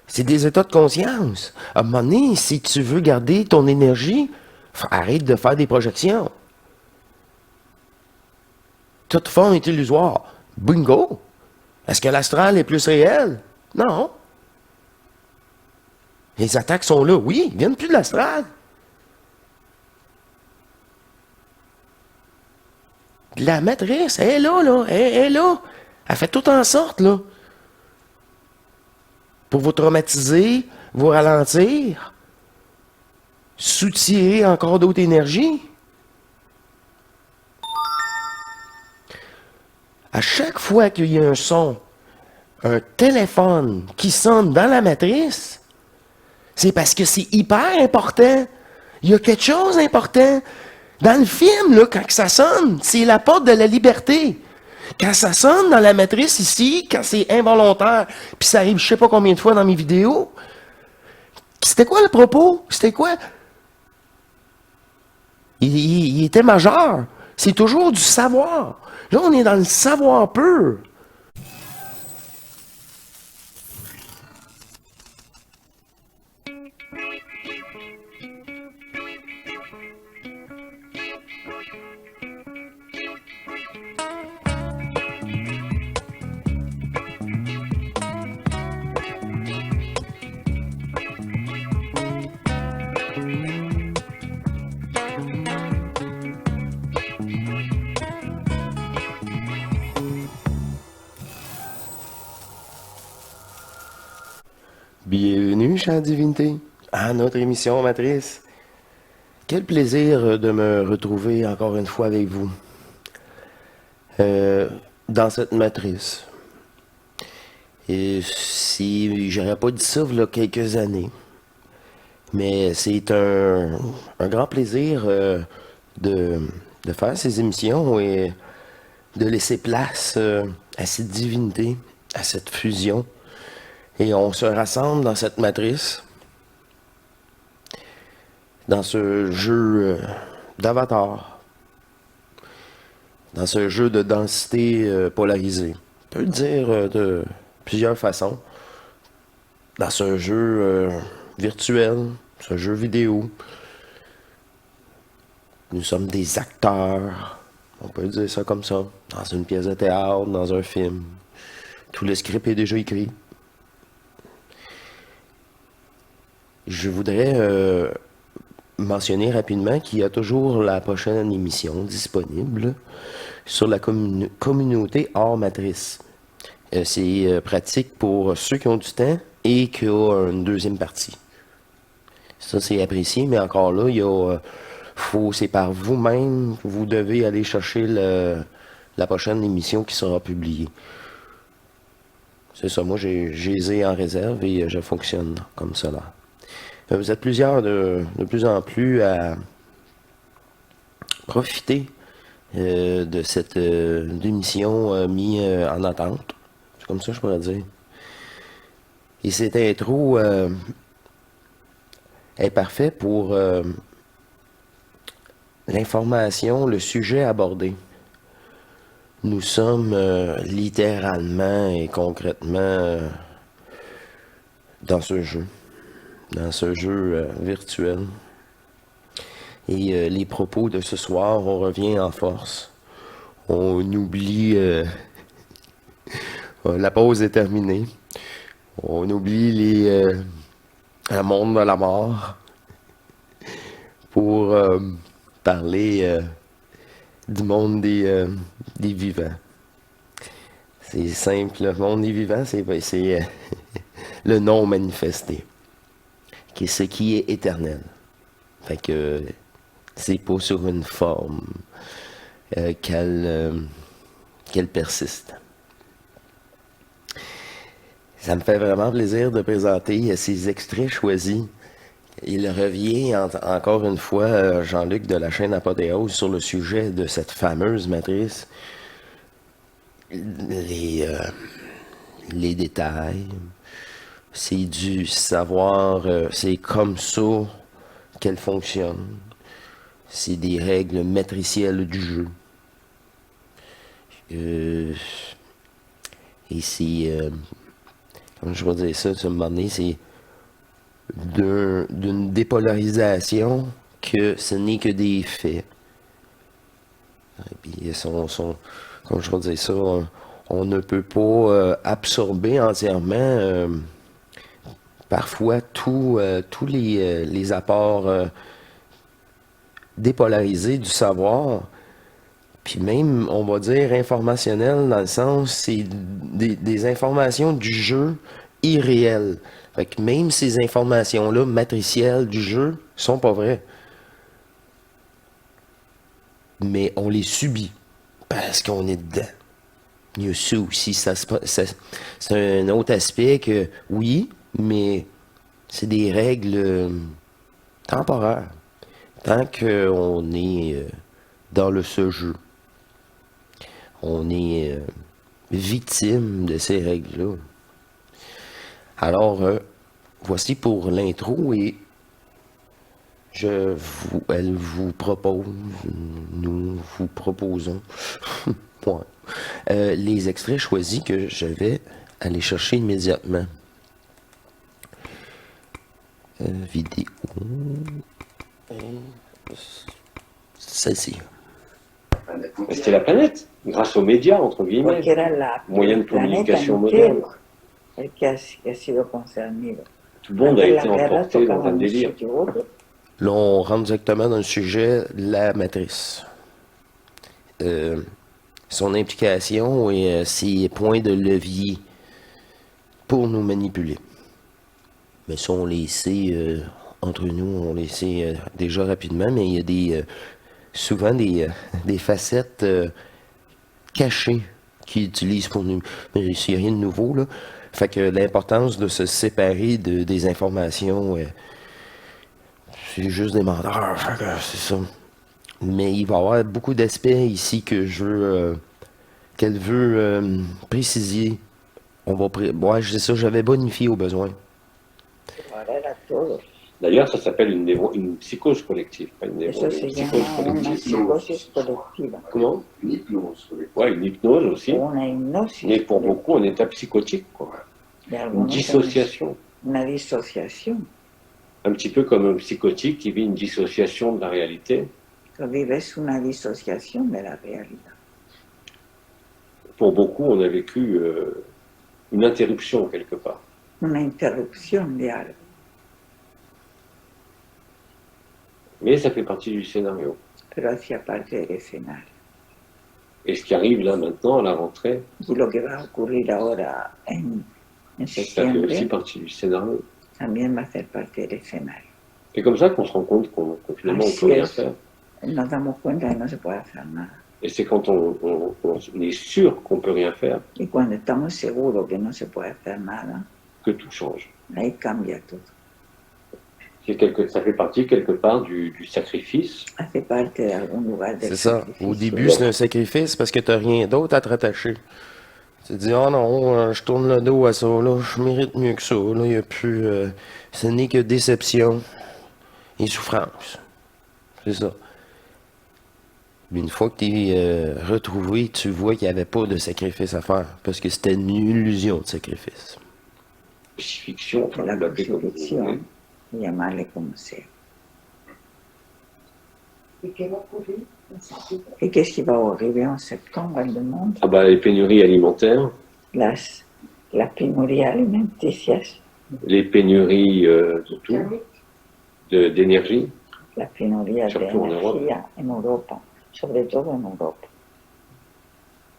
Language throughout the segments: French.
C'est des états de conscience. À un moment donné, si tu veux garder ton énergie, arrête de faire des projections. Toute forme est illusoire. Bingo! Est-ce que l'astral est plus réel? Non. Les attaques sont là, oui, ils viennent plus de l'astral. La matrice, elle est là, là, elle est là. Elle fait tout en sorte, là. Pour vous traumatiser, vous ralentir, soutirer encore d'autres énergies. À chaque fois qu'il y a un son, un téléphone qui sonne dans la matrice, c'est parce que c'est hyper important. Il y a quelque chose d'important. Dans le film, là, quand ça sonne, c'est la porte de la liberté. Quand ça sonne dans la matrice ici, quand c'est involontaire, puis ça arrive je sais pas combien de fois dans mes vidéos, c'était quoi le propos? C'était quoi? Il était majeur. C'est toujours du savoir. Là, on est dans le savoir pur. Bienvenue, chère divinité, à notre émission Matrice. Quel plaisir de me retrouver encore une fois avec vous dans cette matrice. Et si j'aurais pas dit ça il y a quelques années, mais c'est un grand plaisir de, de faire ces émissions et de laisser place à cette divinité, à cette fusion. Et on se rassemble dans cette matrice, dans ce jeu d'avatar, dans ce jeu de densité polarisée. On peut le dire de plusieurs façons. Dans ce jeu virtuel, ce jeu vidéo, nous sommes des acteurs, on peut dire ça comme ça, dans une pièce de théâtre, dans un film. Tout le script est déjà écrit. Je voudrais mentionner rapidement qu'il y a toujours la prochaine émission disponible sur la communauté hors matrice. C'est pratique pour ceux qui ont du temps et qui ont une deuxième partie. Ça, c'est apprécié, mais encore là, c'est par vous-même que vous devez aller chercher la prochaine émission qui sera publiée. C'est ça, moi, j'ai les ai en réserve et je fonctionne comme cela. Vous êtes plusieurs de plus en plus à profiter de cette émission mise en attente. C'est comme ça que je pourrais dire. Et cette intro est parfait pour l'information, le sujet abordé. Nous sommes littéralement et concrètement dans ce jeu. Dans ce jeu virtuel. Et les propos de ce soir, on revient en force. On oublie... la pause est terminée. On oublie le monde de la mort pour parler du monde des vivants. C'est simple. Le monde des vivants, c'est le non manifesté. Ce qui est éternel. Fait que c'est pas sur une forme qu'elle persiste. Ça me fait vraiment plaisir de présenter ces extraits choisis. Il revient encore une fois, Jean-Luc de la chaîne Apothéose, sur le sujet de cette fameuse matrice. Les détails. C'est du savoir, c'est comme ça qu'elle fonctionne. C'est des règles matricielles du jeu. Et c'est Comme je vais dire ça, à un moment donné, c'est d'une dépolarisation que ce n'est que des faits. Et puis, comme je vais dire ça, on ne peut pas absorber entièrement parfois tous les apports dépolarisés du savoir. Puis même, on va dire, informationnel dans le sens, c'est des informations du jeu irréelles. Fait que même ces informations-là, matricielles du jeu, sont pas vraies. Mais on les subit parce qu'on est dedans. Il y a ça aussi, c'est un autre aspect que, oui, mais c'est des règles temporaires. Tant qu'on est dans ce jeu, on est victime de ces règles-là. Alors, voici pour l'intro et elle vous propose, nous vous proposons ouais, les extraits choisis que je vais aller chercher immédiatement. Vidéo. Celle-ci. C'était la planète, grâce aux médias, entre guillemets, moyens de communication modernes. Tout le monde a été emporté dans un délire. Là, on rentre directement dans le sujet, la matrice. Son implication et ses points de levier pour nous manipuler. Mais ça, on les sait, entre nous, on les sait déjà rapidement, mais il y a souvent des facettes cachées qu'ils utilisent pour nous. Mais il n'y a rien de nouveau, là. Fait que l'importance de se séparer des informations, c'est juste des menteurs, c'est ça. Mais il va y avoir beaucoup d'aspects ici que qu'elle veut préciser. Ouais, je sais ça, j'avais bonifié au besoin. D'ailleurs, ça s'appelle une psychose collective, pas une psychose collective. Comment? Une hypnose collective. Ouais, une hypnose aussi. Mais pour beaucoup, un état psychotique, quoi. Une dissociation. Une dissociation. Un petit peu comme un psychotique qui vit une dissociation de la réalité. Vives una dissociation de la réalité. Pour beaucoup, on a vécu une interruption quelque part. Une interruption de algo. Mais ça fait partie du scénario. Pero hacía parte del escenario. Et ce qui arrive là maintenant à la rentrée, y lo que va a ocurrir ahora en ça fait septiembre aussi partie du scénario. también va a ser parte del escenario. C'est comme ça qu'on se rend compte qu'on finalement on peut rien faire. Nos damos cuenta que no se puede hacer nada. Et c'est quand on est sûr qu'on peut rien faire Y cuando estamos seguros que no se puede hacer nada, que tout change. ahí cambia todo. Ça fait partie quelque part du sacrifice. Hace parte de algún lugar del C'est ça. Au début, c'est un sacrifice parce que tu n'as rien d'autre à te rattacher. Tu te dis, oh non, je tourne le dos à ça, là, je mérite mieux que ça, là, il n'y a plus. Ce n'est que déception et souffrance. C'est ça. Mais une fois que tu es retrouvé, tu vois qu'il n'y avait pas de sacrifice à faire parce que c'était une illusion de sacrifice. Crucifixion, enfin, la vous l'appelez comme vous crucifixion, voulez. llamarle como sea. ¿Y qué va a ocurrir? ¿Y qué es que va a ocurrir en septiembre en el mundo? Ah bah, les pénuries alimentaires, Las penurias alimenticias, les pénuries de tout, d'énergie, las penurias de Surtout en Europe. energía en Europa, sobre todo en Europa.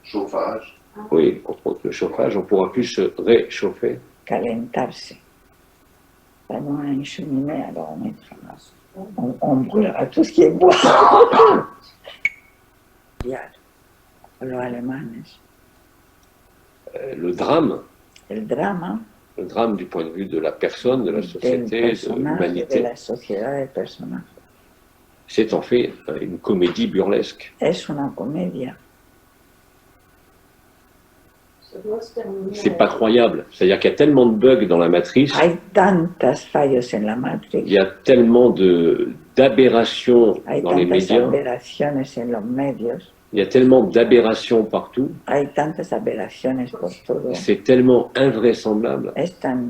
Chauffage. oui, entre autres le chauffage, on pourra plus se réchauffer. Calentarse. Para no hay cheminée, alors on mettra más. On brûlera tout ce qui est bois. Los alemanes. Le drame El drama du point de vue de la personne, de la del société, de personaje, de l'humanité, la sociedad del personaje. c'est en fait une comédie burlesque. Es una comedia. C'est pas croyable. C'est-à-dire qu'il y a tellement de bugs dans la matrice, Hay tantas fallos en la Matrix. il y a tellement d'aberrations Hay dans les tantas médias, aberraciones en los medios, Il y a tellement d'aberrations partout. Hay tantas aberraciones por todo. C'est tellement invraisemblable Es tan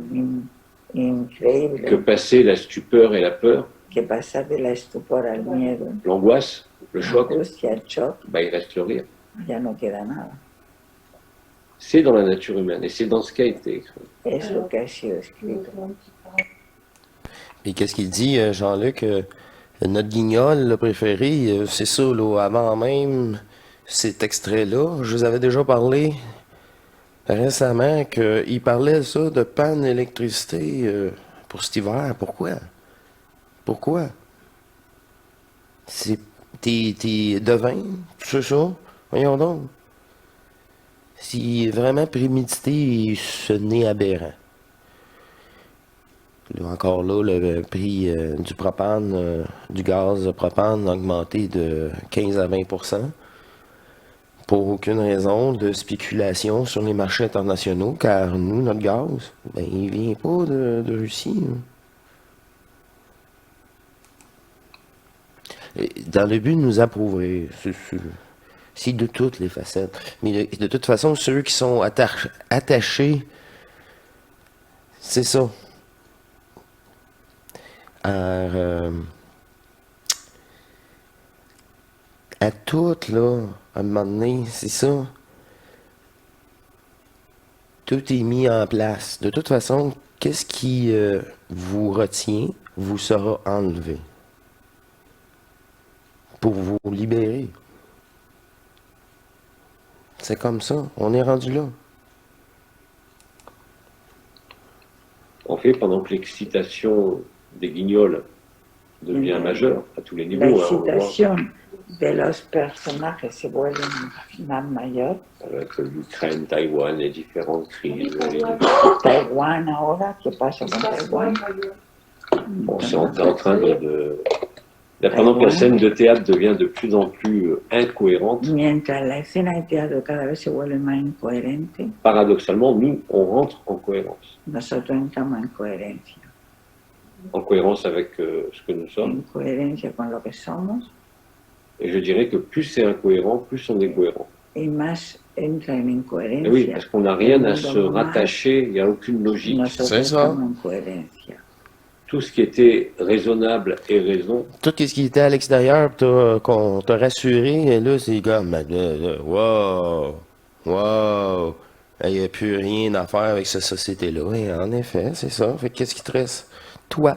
que increíble passer la stupeur et la peur, que pasar de la estupor al miedo, l'angoisse, le la choc, angustia, el shock, bah, il reste le rire. ya no queda nada. C'est dans la nature humaine et c'est dans ce qui a été écrit. Es lo que ha sido escrito. Et qu'est-ce qu'il dit, Jean-Luc? Notre guignol le préféré, c'est ça, là, avant même cet extrait-là. Je vous avais déjà parlé récemment qu'il parlait ça de panne d'électricité pour cet hiver. Pourquoi? Pourquoi? T'es devin, c'est ça? Voyons donc. Si vraiment prémédité, ce n'est aberrant. Là, encore là, le prix du propane, du gaz propane a augmenté de 15 à 20% pour aucune raison de spéculation sur les marchés internationaux, car nous, notre gaz, ben, il vient pas de Russie. Hein. Et dans le but de nous approuver, c'est de toutes les facettes. Mais de toute façon, ceux qui sont attachés, c'est ça. À toutes, là, à un moment donné, c'est ça. Tout est mis en place. De toute façon, qu'est-ce qui vous retient, vous sera enlevé. Pour vous libérer. C'est comme ça. On est rendu là. En fait, pendant que l'excitation des guignols devient majeure à tous les niveaux. La excitación de los personajes se vuelve más mayor. Avec l'Ukraine, Taïwan, les différentes crises. Taïwan ahora, ¿qué pasa con Taïwan? Bon, c'est en train Là, pendant que la scène de théâtre devient de plus en plus incohérente, Mientras la escena de teatro cada vez se vuelve más incoherente, paradoxalement, nous, on rentre en cohérence. nosotros entramos en coherencia. En cohérence avec ce que nous sommes. En coherencia con lo que somos. Et je dirais que plus c'est incohérent, plus on est cohérent. Y más entra en incoherencia. Et oui, parce qu'on n'a rien à se rattacher, il n'y a aucune logique. C'est ça. Tout ce qui était raisonnable et raison. Tout ce qui était à l'extérieur, qu'on t'a rassuré, et là, c'est comme, wow, wow, il n'y a plus rien à faire avec cette société-là. Et en effet, c'est ça. Fait qu'est-ce qui te reste? Toi.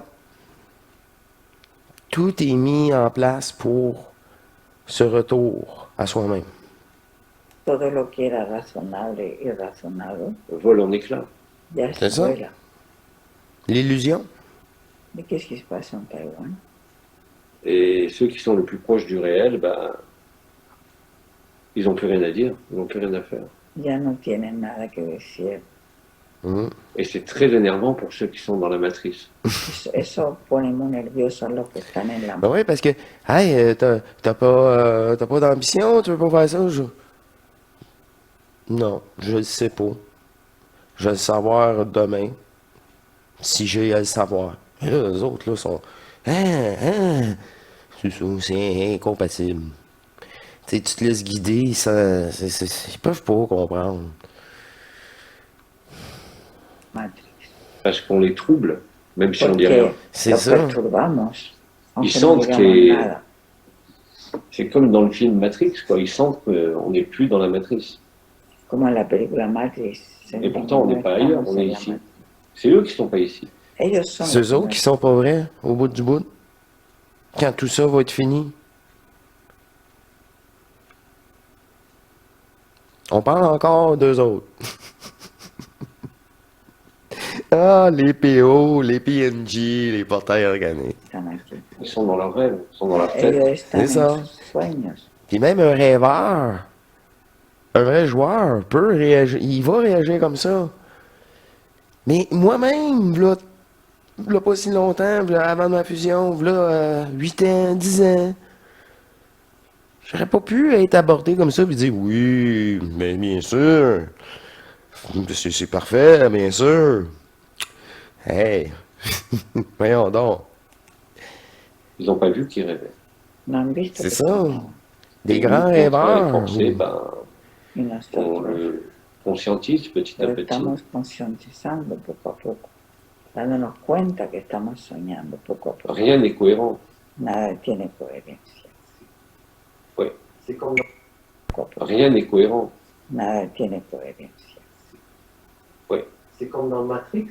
Tout est mis en place pour ce retour à soi-même. Todo lo que era razonable y razonado. Vole en éclats. C'est ça? L'illusion. Mais qu'est-ce qui se passe en Taïwan? Et ceux qui sont le plus proches du réel, ben, ils n'ont plus rien à dire, ils n'ont plus rien à faire. Ya no tienen nada que decir. Et c'est très énervant pour ceux qui sont dans la matrice. Eso pone muy nervioso a los que están en la Ben oui, parce que, hey, t'as pas d'ambition, tu veux pas faire ça? Non, je le sais pas. Je vais le savoir demain, si j'ai à le savoir. Et là, les autres, là, sont, c'est ça, c'est incompatible. Tu sais, tu te laisses guider, ils peuvent pas comprendre. matriz. Parce qu'on les trouble, même si on dit rien. C'est ça. Ils sentent que c'est comme dans le film Matrix, quoi. Ils sentent qu'on n'est plus dans la matrice. Comme la película Matrix. Et pourtant, on n'est pas ailleurs, on est ici. C'est eux qui sont pas ici. C'est eux autres qui sont pas vrais, au bout du bout. Quand tout ça va être fini. On parle encore d'eux autres. Ah, les PO, les PNJ, les portails organiques. Ils sont dans leur rêve, ils sont dans leur tête. C'est ça. Puis même un rêveur, un vrai joueur peut réagir, il va réagir comme ça. Mais moi-même, là pas si longtemps, là, avant ma fusion, là, 8 ans, 10 ans, j'aurais pas pu être abordé comme ça et dire oui, mais bien sûr, c'est parfait, bien sûr. Hey, voyons donc. Ils n'ont pas vu qu'ils rêvaient. C'est ça. Des Et grands nous, quand on travaille rêveurs. forcé, ou- ben, y on nosotros le conscientise petit à lo petit. estamos concientizando poco a poco, dándonos cuenta que estamos soñando poco a poco. Rien n'est cohérent. Nada tiene coherencia. Ouais. C'est comme, Poco a poco. Rien n'est cohérent. Nada tiene coherencia. Ouais. c'est comme dans Matrix,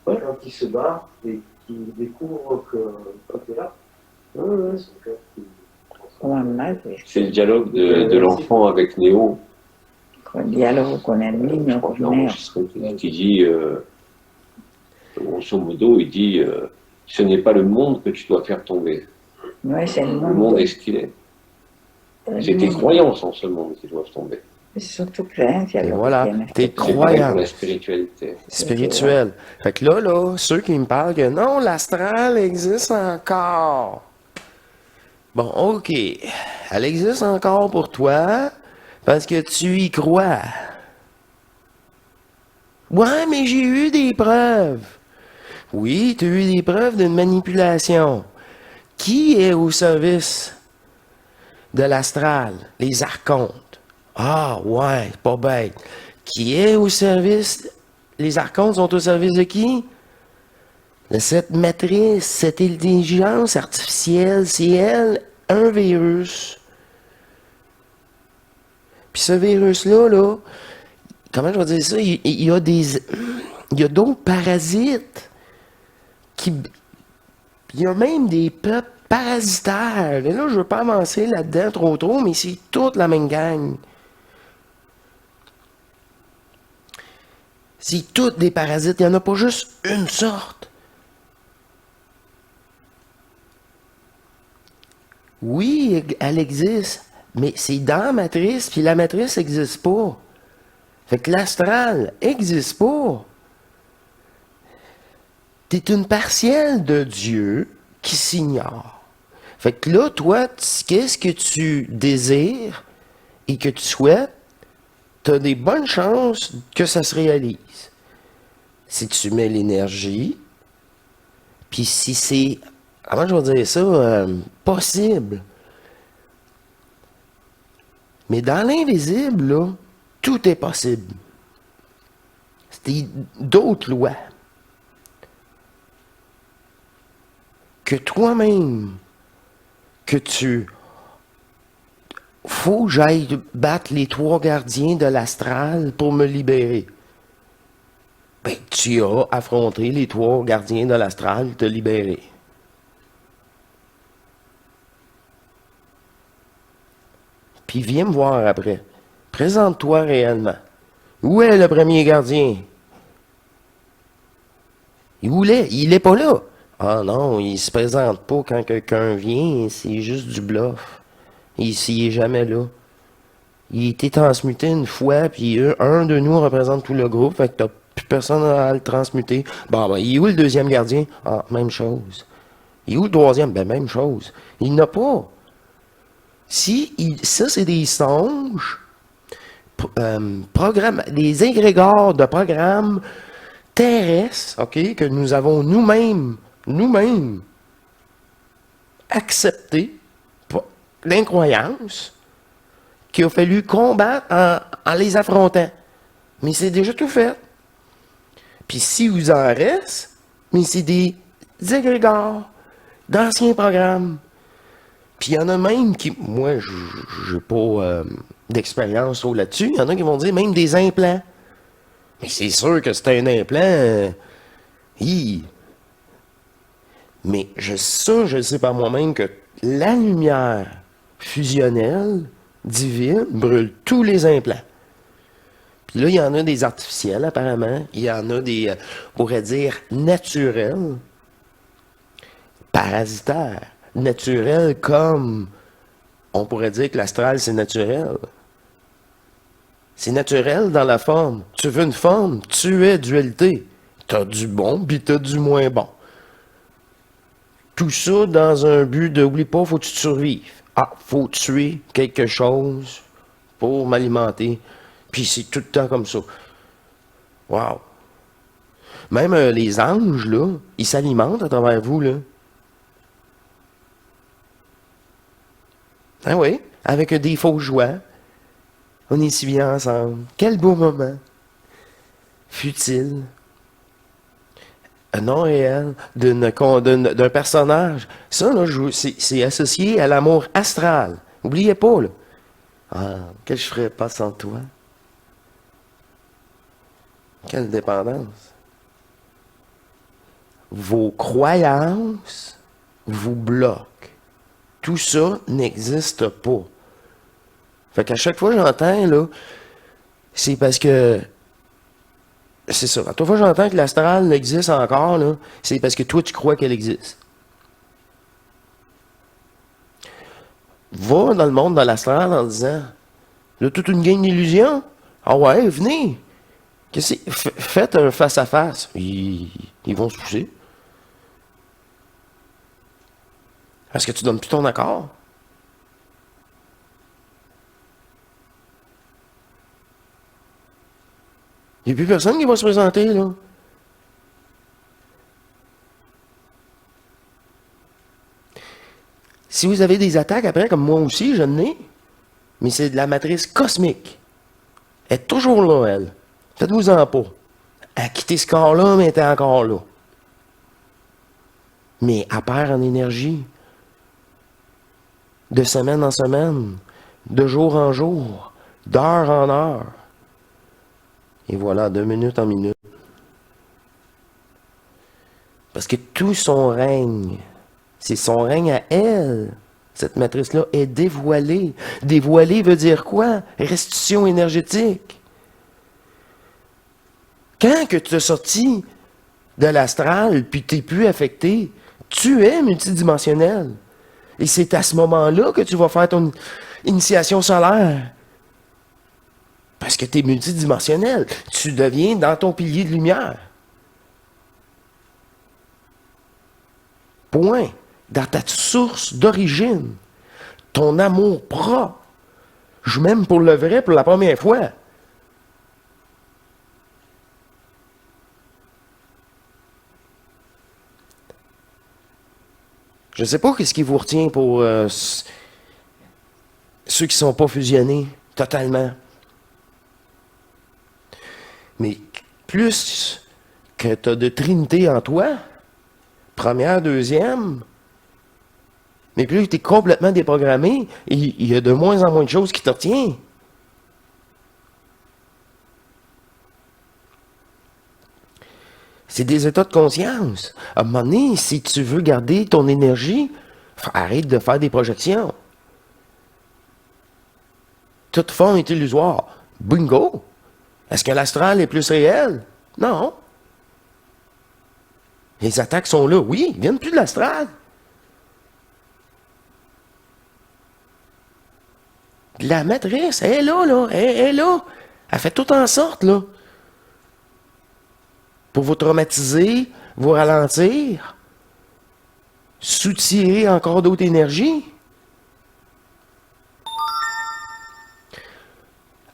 Ouais. quand il se bat et qu'il découvre que quand il est là, son cœur qui... Como en Matrix, C'est le dialogue de l'enfant avec Néo. con el diálogo con el Je niño, crois que con Neo. l'enregistré qui dit, grosso modo, il dit ce n'est pas le monde que tu dois faire tomber. No es el Le mundo, monde est ce qu'il est. el C'est tes mundo. croyances en ce monde qui doivent tomber. Son tus creencias Et lo voilà, que tienes tes que C'est pareil croyances. pour la spiritualité. Spirituel. Fait que là, ceux qui me parlent que non, l'astral existe encore. Bon, ok. Elle existe encore pour toi parce que tu y crois. Ouais, mais j'ai eu des preuves. Oui, tu as eu des preuves d'une manipulation. Qui est au service de l'astral? Les archontes. Ah, ouais, pas bête. Qui est au service? Les archontes sont au service de qui? De cette matrice, cette intelligence artificielle, c'est elle, un virus. Puis ce virus-là, là, comment je vais dire ça? Il y a d'autres parasites qui. Il y a même des peuples parasitaires. Et là, je veux pas avancer là-dedans trop, mais c'est toute la même gang. C'est toutes des parasites. Il n'y en a pas juste une sorte. Oui, elle existe, mais c'est dans la matrice, puis la matrice n'existe pas. Fait que l'astral n'existe pas. T'es une partielle de Dieu qui s'ignore. Fait que là, toi, qu'est-ce que tu désires et que tu souhaites, t'as des bonnes chances que ça se réalise. Si tu mets l'énergie, puis si c'est, comment je vais dire ça, possible. Mais dans l'invisible, là, tout est possible. C'est d'autres lois. Que toi-même, que tu... Faut que j'aille battre les 3 gardiens de l'astral pour me libérer. Ben, tu as affronté les 3 gardiens de l'astral, te libérer. Puis viens me voir après. Présente-toi réellement. Où est le premier gardien? Où est? Il est pas là. Ah non, il se présente pas quand quelqu'un vient, c'est juste du bluff. Il est jamais là. Il a été transmuté une fois, puis un de nous représente tout le groupe, fait que t'as plus personne à le transmuter. Bon, ben, il est où le deuxième gardien? Ah, même chose. Il est où le troisième? Ben, même chose. Il n'a pas. Ça, c'est des songes, des égrégores de programmes terrestres, ok, que nous avons nous-mêmes accepté l'incroyance qu'il a fallu combattre en les affrontant. Mais c'est déjà tout fait. Puis si vous en reste, mais c'est des égrégores d'anciens programmes. Puis il y en a même qui, moi, je n'ai pas d'expérience là-dessus, il y en a qui vont dire même des implants. Mais c'est sûr que c'est un implant. Mais je sais par moi-même que la lumière fusionnelle divine brûle tous les implants. Puis là, il y en a des artificiels, apparemment. Il y en a des, on pourrait dire, naturels, parasitaires. Naturels comme, on pourrait dire que l'astral, c'est naturel. C'est naturel dans la forme. Tu veux une forme, tu es dualité. T'as du bon, puis t'as du moins bon. Tout ça dans un but de, oublie pas, faut que tu te survives. Ah, faut tuer quelque chose pour m'alimenter. Puis c'est tout le temps comme ça. Wow. Même les anges, là, ils s'alimentent à travers vous, là. Ah oui. avec des faux joies. On est si bien ensemble. Quel beau moment. Futile. Un nom réel d'un personnage. Ça, là, c'est associé à l'amour astral. Oubliez pas, là. Ah, que je ferais pas sans toi. Quelle dépendance. Vos croyances vous bloquent. Tout ça n'existe pas. Fait qu'à chaque fois que j'entends, là, c'est parce que... C'est ça. À chaque fois que j'entends que l'astral existe encore, là, c'est parce que toi, tu crois qu'elle existe. Va dans le monde de l'astral en disant, là, toute une gang d'illusions. Ah ouais, venez. Faites un face-à-face. Ils vont se pousser. Est-ce que tu donnes plus ton accord? Il n'y a plus personne qui va se présenter, là. Si vous avez des attaques après, comme moi aussi, je n'ai, mais c'est de la matrice cosmique. Elle est toujours là, elle. Faites-vous-en pas. Elle a quitté ce corps-là, mais elle était encore là. Mais elle perd en énergie. De semaine en semaine, de jour en jour, d'heure en heure. Et voilà, de minute en minute. Parce que tout son règne, c'est son règne à elle. Cette matrice-là est dévoilée. Dévoilée veut dire quoi? Restitution énergétique. Quand que tu es sorti de l'astral, puis tu n'es plus affecté, tu es multidimensionnel. Et c'est à ce moment-là que tu vas faire ton initiation solaire. Parce que tu es multidimensionnel. Tu deviens dans ton pilier de lumière. Point. Dans ta source d'origine. Ton amour propre. Je m'aime pour le vrai pour la première fois. Je ne sais pas ce qui vous retient pour ceux qui ne sont pas fusionnés totalement. Mais plus que tu as de trinité en toi, première, deuxième, mais plus tu es complètement déprogrammé, il y a de moins en moins de choses qui te retiennent. C'est des états de conscience. À un moment donné, si tu veux garder ton énergie, arrête de faire des projections. Toute forme est illusoire. Bingo! Est-ce que l'astral est plus réel? Non. Les attaques sont là. Oui, ils viennent plus de l'astral. La matrice, elle est là, là. Elle est là. Elle fait tout en sorte, là. Pour vous traumatiser, vous ralentir, soutirer encore d'autres énergies.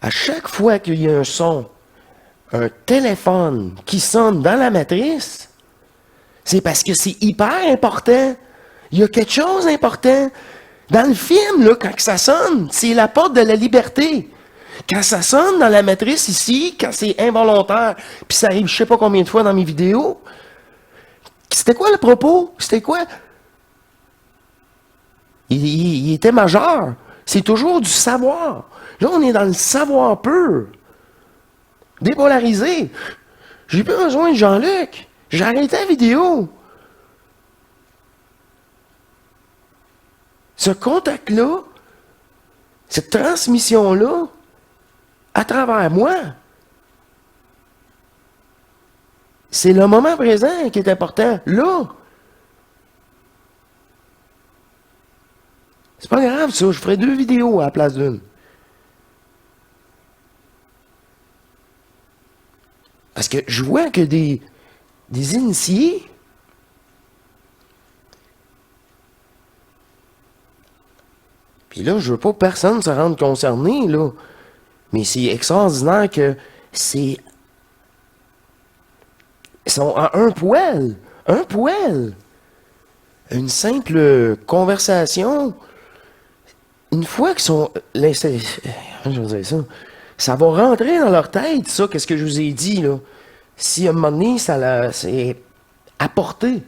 À chaque fois qu'il y a un son, un téléphone qui sonne dans la matrice, c'est parce que c'est hyper important. Il y a quelque chose d'important. Dans le film, là, quand ça sonne, c'est la porte de la liberté. Quand ça sonne dans la matrice ici, quand c'est involontaire, puis ça arrive je sais pas combien de fois dans mes vidéos, c'était quoi le propos? C'était quoi? Il était majeur. C'est toujours du savoir. Là, on est dans le savoir pur. Dépolarisé. J'ai plus besoin de Jean-Luc. J'ai arrêté la vidéo. Ce contact-là, cette transmission-là, à travers moi, c'est le moment présent qui est important. Là. C'est pas grave, ça. Je ferai 2 vidéos à la place d'une. Parce que je vois que des initiés puis là, je veux pas que personne se rende concerné, là. Mais c'est extraordinaire que ils sont à un poil. Un poil. Une simple conversation. une fois qu'ils sont... je veux dire ça. Ça va rentrer dans leur tête, ça, qu'est-ce que je vous ai dit, là. Si à un moment donné, c'est apporté,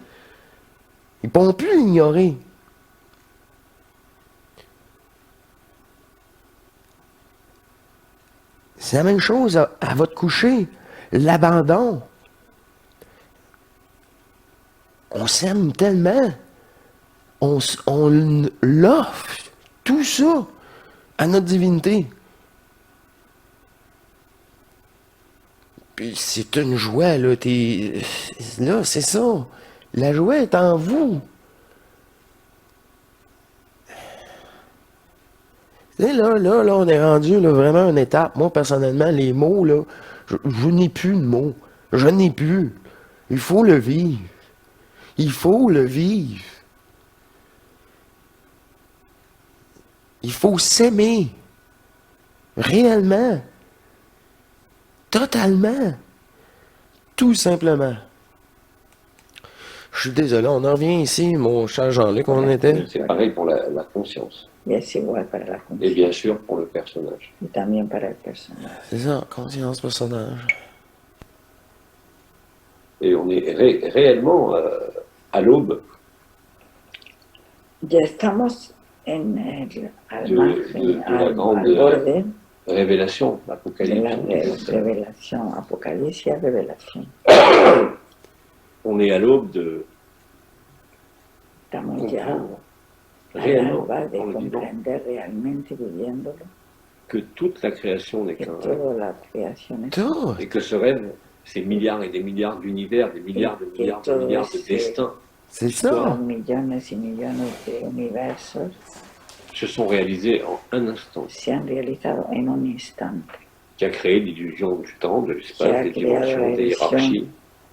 ils ne pourront plus l'ignorer. C'est la même chose à votre coucher. L'abandon. On s'aime tellement. On l'offre, tout ça, à notre divinité. Puis c'est une joie, là. Là, c'est ça. La joie est en vous. Et là, on est rendu là, vraiment à une étape. Moi, personnellement, les mots, là, je n'ai plus de mots. Je n'ai plus. Il faut le vivre. Il faut le vivre. Il faut s'aimer. Réellement. Totalement. Tout simplement. Je suis désolé, on en revient ici, mon cher Jean-Luc, on était. C'est pareil pour la conscience. Y es igual para la Et conciencia bien sûr pour le personnage. y también para el personaje. C'est ça, conscience, personnage. Et on est réellement à l'aube Ya estamos en el, al de margen, la al grande borde révélation, de la l'Apocalypse. revelación, Apocalipsis, revelación. On est à l'aube de Estamos ya comprendre al réellement, alba de en le vivant, comprender realmente viviéndolo que toute la création n'est que qu'un rêve. toda la creación es Tout. Et que ce rêve, ces milliards et des milliards d'univers, des milliards de milliards de milliards de destins, C'est son ça. millones y millones de universos se sont réalisés en un instant, se han realizado en un instante qui a créé l'illusion du temps, de qui l'espace, a des creado la dimensions, des ilusión hiérarchies,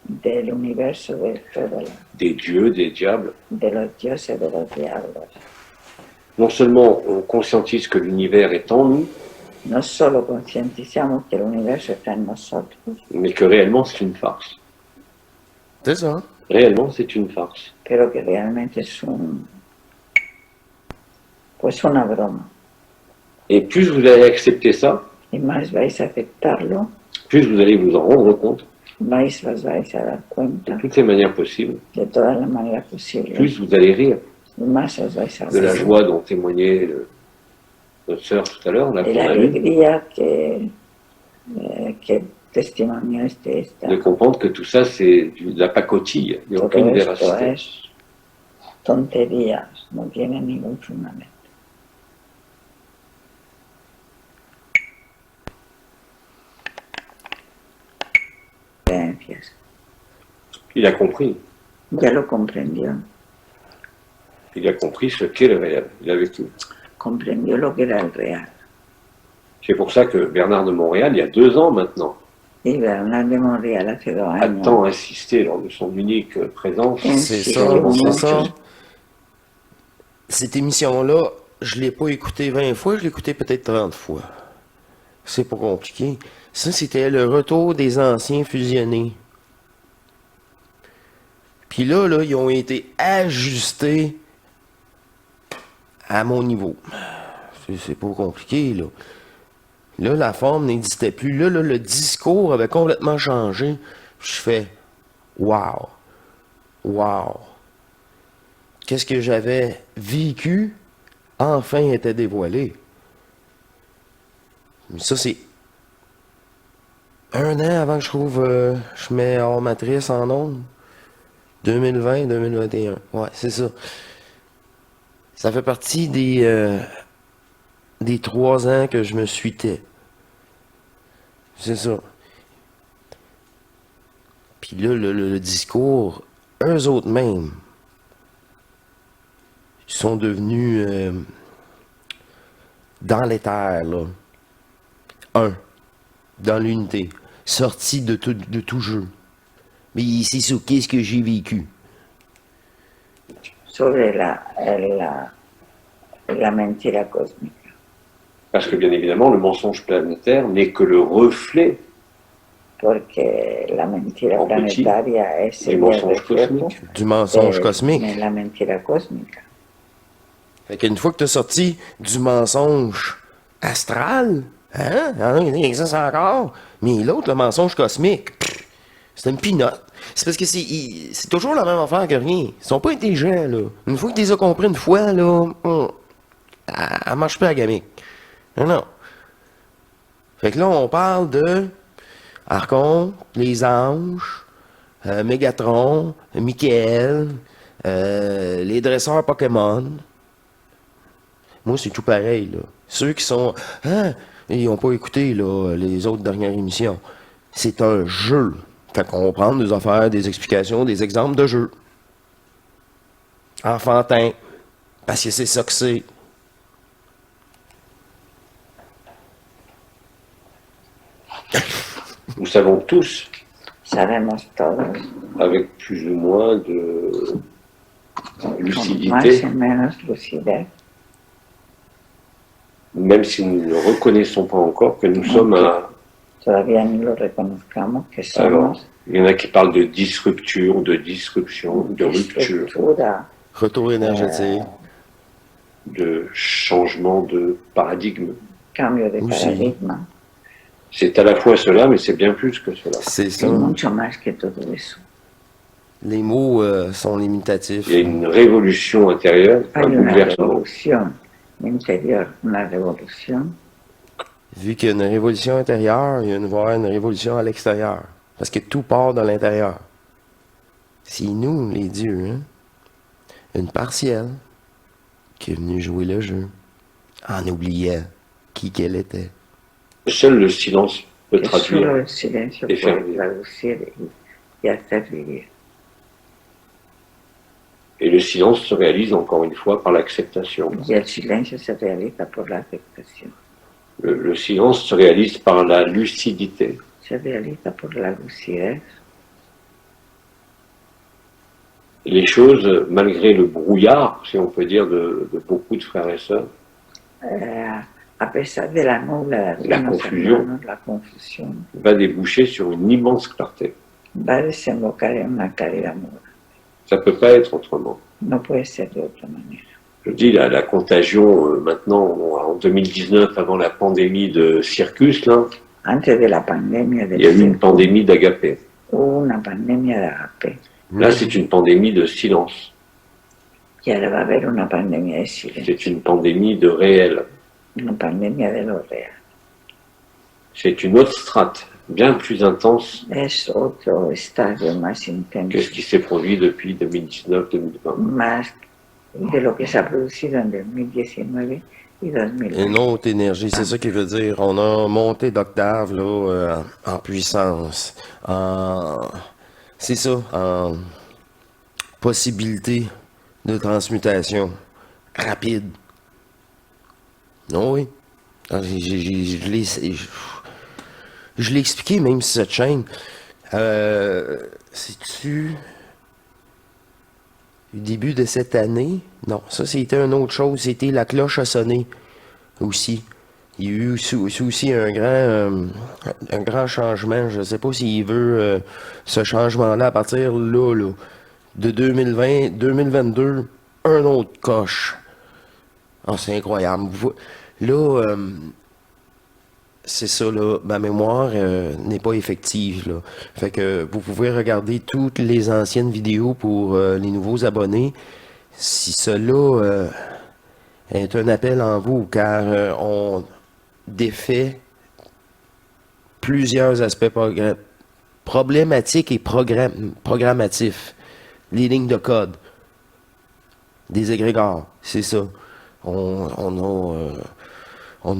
del universo, de todo, des dieux, des diables. de los dioses, de los diablos. Non seulement on conscientise que l'univers est en nous, No solo concientizamos que el universo está en nosotros, mais que réellement c'est une farce. C'est ça. Réellement c'est une farce. pero que realmente es pues una broma. Et plus vous allez accepter ça, Y más vais a aceptarlo, plus vous allez vous en rendre compte os vais a dar de cuenta toutes les manières possibles, de todas las maneras posibles. plus vous allez rire Y más os vais a de la reír joie dont témoignait notre sœur tout à l'heure, là de qu'on la a vu, alegría que testimonio esta. de comprendre que tout ça c'est de la pacotille, il n'y a Todo aucune esto véracité. es tonterías, no tiene ningún fundamento. Creencias. Il a compris. Ya lo comprendió. Il a compris ce qu'est le réel. Il a vécu. Comprendió lo que era el real. C'est pour ça que Bernard de Montréal, il y a 2 ans maintenant, Y Bernard de Montréal hace 2 a años tant insisté lors de son unique présence. C'est Sí, ça, sí, c'est sí. ça. Cette émission-là, je l'ai pas écoutée 20 fois, je l'ai écoutée peut-être 30 fois. C'est pas compliqué. Ça, c'était le retour des anciens fusionnés. Puis là, ils ont été ajustés à mon niveau. C'est pas compliqué, là. Là, la forme n'existait plus. Là, le discours avait complètement changé. Je fais « Wow! Wow! » Qu'est-ce que j'avais vécu, enfin, était dévoilé. Mais ça, c'est 1 an avant que je trouve... je mets hors matrice en ondes. 2020-2021. Ouais, c'est ça. Ça fait partie des 3 ans que je me suis tais. C'est ça. Puis là, le discours, eux autres mêmes, ils sont devenus dans l'éther, là. Dans l'unité. Sortis de tout jeu. Mais c'est sur qu'est-ce que j'ai vécu. sobre la mentira cósmica. Parce que bien évidemment, le mensonge planétaire n'est que le reflet Porque la mentira En petit, planetaria es du el mensonge reflejo cosmique. Du mensonge de cosmique. la mentira cósmica. Fait qu'une fois que tu as sorti du mensonge astral, hein? Il existe encore. Mais l'autre, le mensonge cosmique, c'est une pinotte. C'est parce que c'est toujours la même affaire que rien. Ils sont pas intelligents, là. Une fois que tu les as compris une fois, là, elle marche pas à gamique. Non, non. Fait que là, on parle de Archon, les anges, Mégatron, Michael, les dresseurs Pokémon. Moi, c'est tout pareil, là. Ceux qui sont... Hein? Ils n'ont pas écouté, là, les autres dernières émissions. C'est un jeu. Fait qu'on va prendre des affaires, des explications, des exemples de jeux. Enfantin. Parce que c'est ça que c'est. Nous savons tous, Sabemos todos, avec plus ou moins de con más lucidité, o menos lucidez, même si nous ne reconnaissons pas encore que nous sommes à... todavía no lo reconozcamos, que Alors, somos il y en a qui parlent de disruption, de disruption, de rupture, estructura, Retour énergétique. de changement de paradigme. cambio de Aussi. paradigma. C'est à la fois cela, mais c'est bien plus que cela. C'est ça. Es mucho más que todo eso. Les mots sont limitatifs. Il y a une révolution intérieure, un Hay una bouleversement. revolución interior, una revolución. Vu qu'il y a une révolution intérieure, il y a une révolution à l'extérieur. Parce que tout part de l'intérieur. C'est nous, les dieux, hein? Une partielle qui est venue jouer le jeu en oubliant qui qu'elle était. Seul le silence peut Que solo traduire. el silencio y faire puede vivre. traducir y hacer vivir. Et le silence se réalise encore une fois par l'acceptation. Y el silencio se realiza por la aceptación. Le silence se réalise par la lucidité. Se realiza por la lucidez. Les choses, malgré le brouillard, si on peut dire, de beaucoup de frères et sœurs, A pesar de la nubla de La algunos confusión. hermanos, la confusión va déboucher sur une immense clarté. va a desembocar en una claridad muy grande. Ça ne peut pas être autrement. No puede ser de otra manera. Je dis, la contagion, maintenant, en 2019, avant la pandémie de Circus, là, Antes de la pandemia il y a eu del une pandémie d'agapé. hubo una pandemia de agape. Là, c'est une pandémie de silence. Y ahora va a haber una pandemia de silencio, C'est une pandémie de réel. una pandemia de lo real. C'est une autre strate, bien plus intense Es otro estadio más que ce intenso, qui s'est produit depuis 2019-2020. más de lo que se ha producido en 2019 y 2020. Une autre énergie, c'est ça qu'il veut dire. On a monté d'octave là, en puissance. C'est ça, en possibilité de transmutation rapide. Non, oui. Je l'ai expliqué même sur cette chaîne. C'est-tu le début de cette année? Non, ça c'était une autre chose. C'était la cloche a sonné aussi. Il y a eu aussi un grand changement. Je ne sais pas s'il veut ce changement-là à partir là, de 2020, 2022, un autre coche. Oh, c'est incroyable. Là, c'est ça, là, ma mémoire n'est pas effective, là. Fait que vous pouvez regarder toutes les anciennes vidéos pour les nouveaux abonnés. Si cela est un appel en vous, car on défait plusieurs aspects problématiques et programmatifs. Les lignes de code, des égrégores, c'est ça. On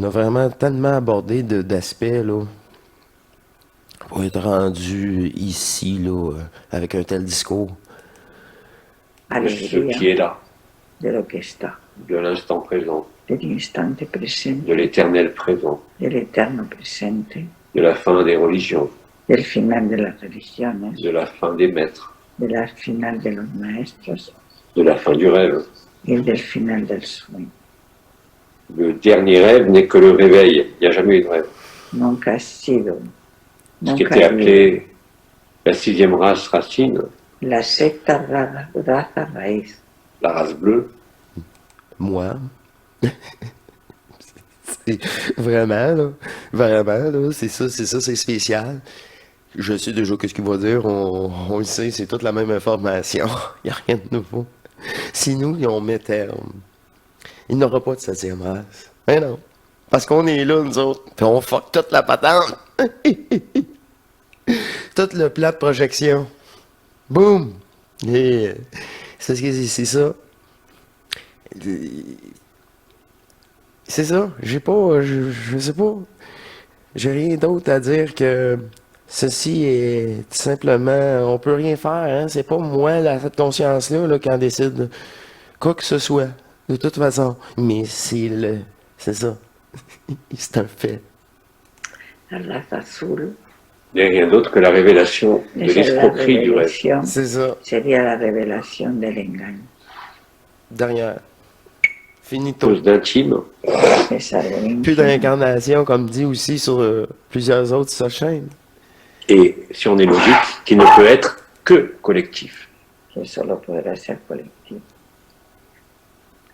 a vraiment tellement abordé d'aspects là pour être rendu ici là avec un tel discours. De ce qui Alegría est là, de lo que está, de l'instant présent, del instante de presente, l'éternel présent, del eterno presente, de la fin des religions, del final de las religiones, de la fin des maîtres, de la final de los maestros de la fin du rêve. y del final del sueño. Le dernier rêve n'est que le réveil. Il n'y a jamais eu de rêve. Nunca ha sido, Ce qui nunca était ha habido appelé la sixième race racine, la sexta raza raíz, la race bleue, moi. Vraiment, là, c'est ça, c'est spécial. Je sais déjà qu'est-ce qu'il va dire, on le sait, c'est toute la même information. Il n'y a rien de nouveau. Si nous, on met terme, il n'aura pas de 7e race. Mais non. Parce qu'on est là, nous autres, puis on fuck toute la patente. Tout le plat de projection. Boum! Et c'est ça. C'est ça. J'ai pas. Je sais pas. J'ai rien d'autre à dire que ceci est tout simplement. On peut rien faire, hein. C'est pas moi, cette conscience-là, là, qui en décide. Quoi que ce soit. De toute façon. Mais c'est ça. C'est un fait. La race azul, Il n'y a rien d'autre que la révélation de es la l'escroquerie du rêve. revelación, C'est ça. sería la revelación del engaño. Derrière. Finito. Chose d'intime. Es algo Plus íntimo, d'incarnation, comme dit aussi sur plusieurs autres sur sa chaîne. Et si on est logique, qui ne peut être que collectif. que solo podrá ser colectivo.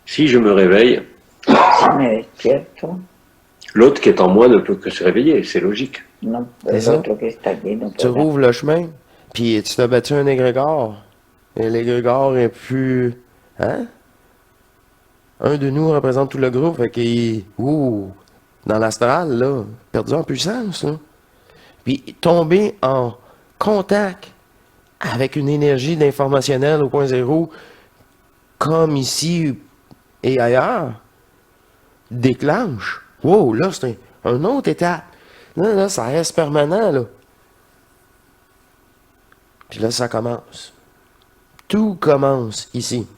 Si je me réveille, Si me despierto, l'autre qui est en moi ne peut que se réveiller, c'est logique. no, C'est el ça. otro que está aquí no Tu podrá. rouvres le chemin, puis tu t'as battu un égrégore. Et l'égrégore est plus... Hein? Un de nous représente tout le groupe, fait qu'il... Ouh! Dans l'astral, là, perdu en puissance, là. Puis tomber en contact avec une énergie d'informationnel au point zéro, comme ici et ailleurs, déclenche. Wow, là, c'est un autre étape. Là, ça reste permanent, là. Puis là, ça commence. Tout commence ici.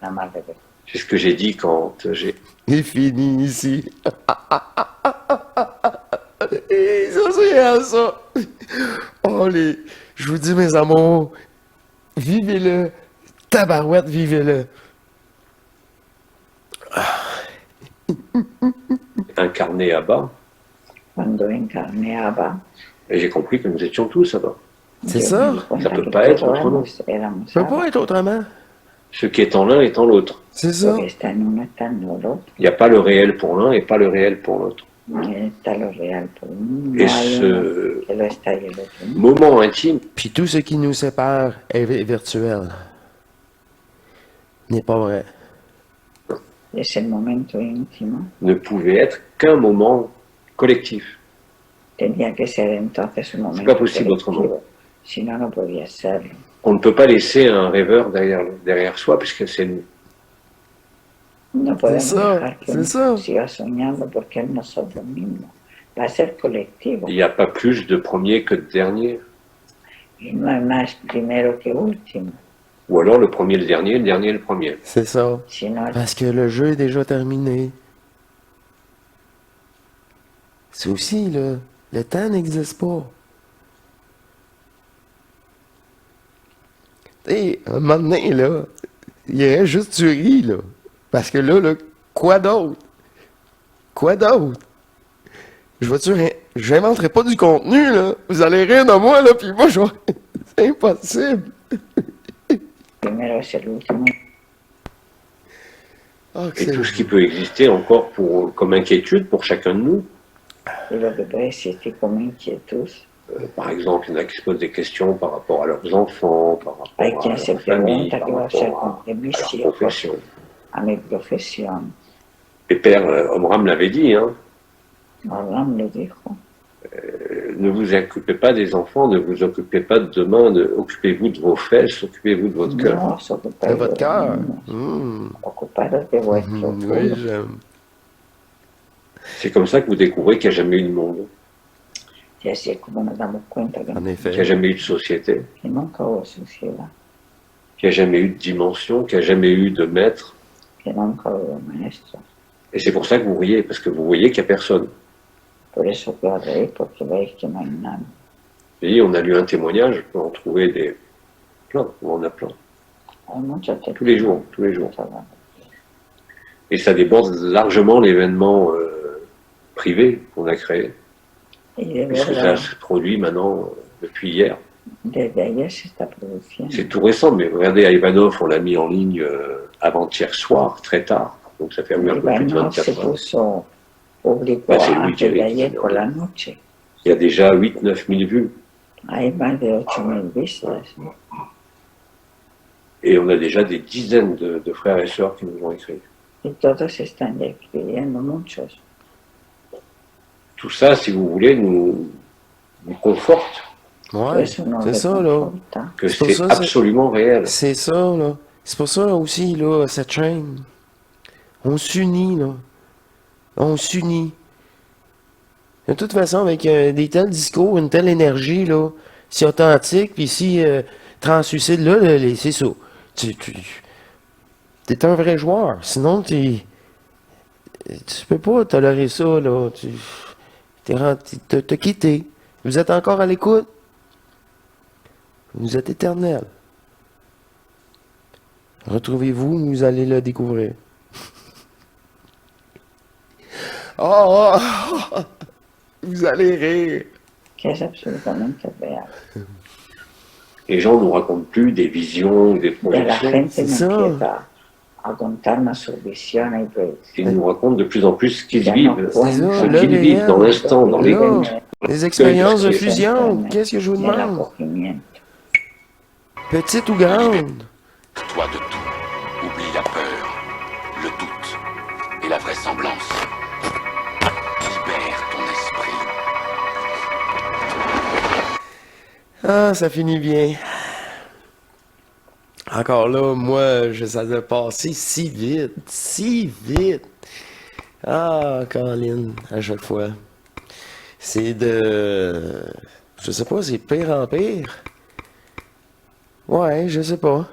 La más de ver. C'est ce que j'ai dit quand j'ai... Il finit ici. Et ça, c'est à ça. Oh, je vous dis, mes amours, vivez-le. Tabarouette, vivez-le. incarné à bas, Cuando encarné a Abba, et j'ai compris que nous étions tous à bas. C'est yo ça. me di cuenta Ça peut que pas être todos autrement. éramos Ça peut Abba. pas être autrement. Ce qui est en l'un est en l'autre. C'est ça. Lo que está en uno está en el otro. Il n'y a pas le réel pour l'un et pas le réel pour l'autre. Está lo real por uno, Et no hay uno ce que lo está y el otro no. moment intime Puis tout ce qui nous sépare est virtuel. N'est pas vrai. Es el momento íntimo. ne pouvait être qu'un moment collectif. Tenía que ser entonces un momento pas possible colectivo. autrement. Si no, no podía serlo. On ne peut pas laisser un rêveur derrière soi puisque c'est nous. No podemos ça, dejar que c'est uno ça. siga soñando porque es nosotros mismos. Va a ser colectivo. Il n'y a pas plus de premier que de dernier. Y no hay más primero que último. Ou alors le premier le dernier le premier. C'est ça. Sino Parce que le jeu est déjà terminé. C'est aussi, là, le temps n'existe pas. Tu sais, à un moment donné, là, il y aurait juste du riz, là. Parce que là, quoi d'autre? Quoi d'autre? J'inventerai pas du contenu, là. Vous allez rire de moi, là, puis moi, c'est impossible. primero es el último. Oh, Et tout ce qui peut exister encore comme inquiétude pour chacun de nous. Y lo que puede existir como inquietud. Par exemple, il y en a qui se posent des questions par rapport à leurs enfants, par Hay rapport quien à se leur famille, pregunta par qué va a hacer rapport con à mis leur hijos, profession. a mi profesión. Et Père Omram l'avait dit, hein, Abraham lo dijo. ne vous occupez pas des enfants, ne vous occupez pas de demain, occupez-vous de vos fesses, occupez-vous de votre cœur. No os De ocupáis votre de cœur. los niños, ocuparos de vuestro Oui, culo. j'aime. C'est comme ça que vous découvrez qu'il n'y a jamais eu de monde, Y así es como nos damos cuenta En qu'il n'y a effet. jamais eu de société, que nunca hubo sociedad, qu'il n'y a jamais eu de dimension, qu'il n'y a jamais eu de maître. que nunca hubo maestro. Et c'est pour ça que vous riez, parce que vous voyez qu'il n'y a personne. Por eso que os reís, porque veis que no hay nada. Et on a lu un témoignage, on peut en trouver plein, on en a plein. Hay muchos Tous les jours, tous les jours. testigos. Et ça déborde largement l'événement privé qu'on a créé, Y de puisque ça verdad, se produit maintenant depuis hier. Desde ayer se está produciendo. C'est tout récent, mais regardez, à Ivanov, on l'a mis en ligne avant-hier soir, très tard. Donc ça fait un peu plus de Ivanov se 24 heures. puso, publicó Bah, c'est Louis antes de Jerry qui ayer l'a por mis. la noche. Il y a déjà 8-9 000 vues. Hay más de 8.000 vistas. Et on a déjà des dizaines de frères et sœurs qui nous ont écrit. Y todos están escribiendo, muchos. Tout ça, si vous voulez, nous conforte Ouais, Eso nos c'est ça, là. reconforta. que C'est pour c'est ça, absolument réel. C'est ça, là. C'est pour ça aussi, là, cette chaîne. On s'unit, là. On s'unit. De toute façon, avec des tels discours, une telle énergie, là, si authentique, puis si translucide, là, c'est ça. T'es un vrai joueur. Sinon, tu peux pas tolérer ça, là. T'as quitté. Vous êtes encore à l'écoute. Vous êtes éternel. Retrouvez-vous, vous allez le découvrir. Oh, oh, vous allez rire. Que es absolutamente real. Les gens ne nous racontent plus des visions, des Y la projections. gente C'est me ça. empieza a contarnos sus visiones y proyecciones. Ils nous racontent de plus en plus ce qu'ils Ya no vivent. C'est ça, Ce le qu'ils vivent dans réel. l'instant, dans Là. l'écoute. Les expériences de Que- fusion, qu'est-ce que je vous Y el demande? acogimiento. Petite ou grande? Toi de tout. Oublie la peur, le doute et la vraisemblance. Libère ton esprit. Ah, ça finit bien. Encore là, moi, ça a passé si vite, si vite. Ah, Colin, à chaque fois. C'est de... Je sais pas, c'est de pire en pire. Ouais, je sais pas.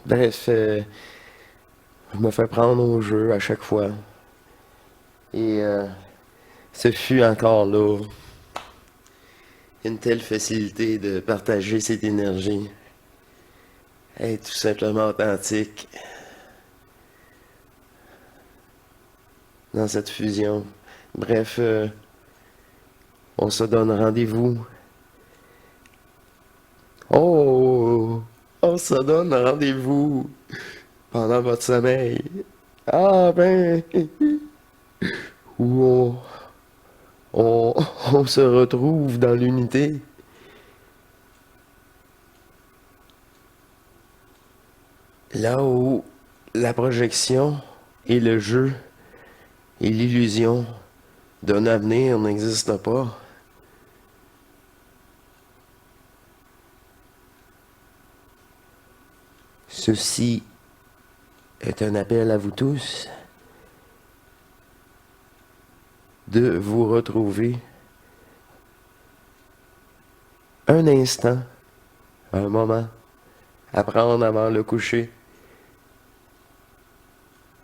Bref, je me fais prendre au jeu à chaque fois. Et ce fut encore là une telle facilité de partager cette énergie. Être tout simplement authentique dans cette fusion. Bref, on se donne rendez-vous. Oh, on se donne rendez-vous pendant votre sommeil. Ah ben, où on se retrouve dans l'unité. Là où la projection et le jeu et l'illusion d'un avenir n'existent pas. Ceci est un appel à vous tous de vous retrouver un instant, un moment, à prendre avant le coucher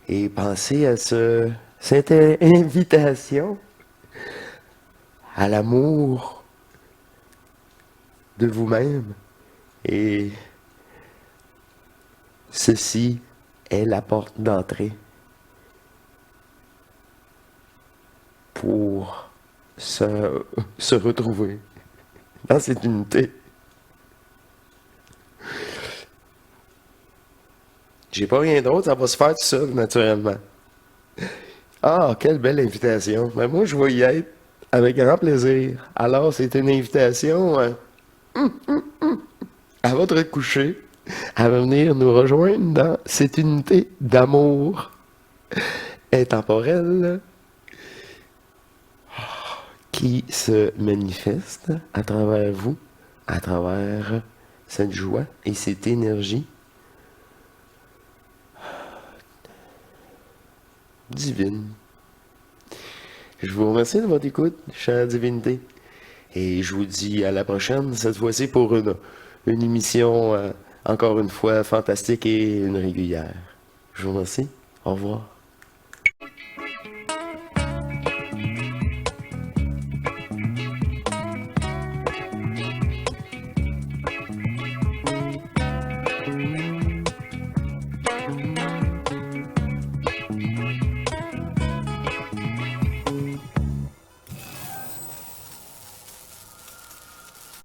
et penser à cette invitation à l'amour de vous-même. Et ceci est la porte d'entrée pour se retrouver dans cette unité. J'ai pas rien d'autre, ça va se faire tout seul, naturellement. Ah, quelle belle invitation. Mais moi, je vais y être avec grand plaisir. Alors, c'est une invitation à votre coucher, à venir nous rejoindre dans cette unité d'amour intemporelle qui se manifeste à travers vous, à travers cette joie et cette énergie divine. Je vous remercie de votre écoute, chère divinité. Et je vous dis à la prochaine, cette fois-ci pour une émission, encore une fois, fantastique et une régulière. Je vous remercie. Au revoir.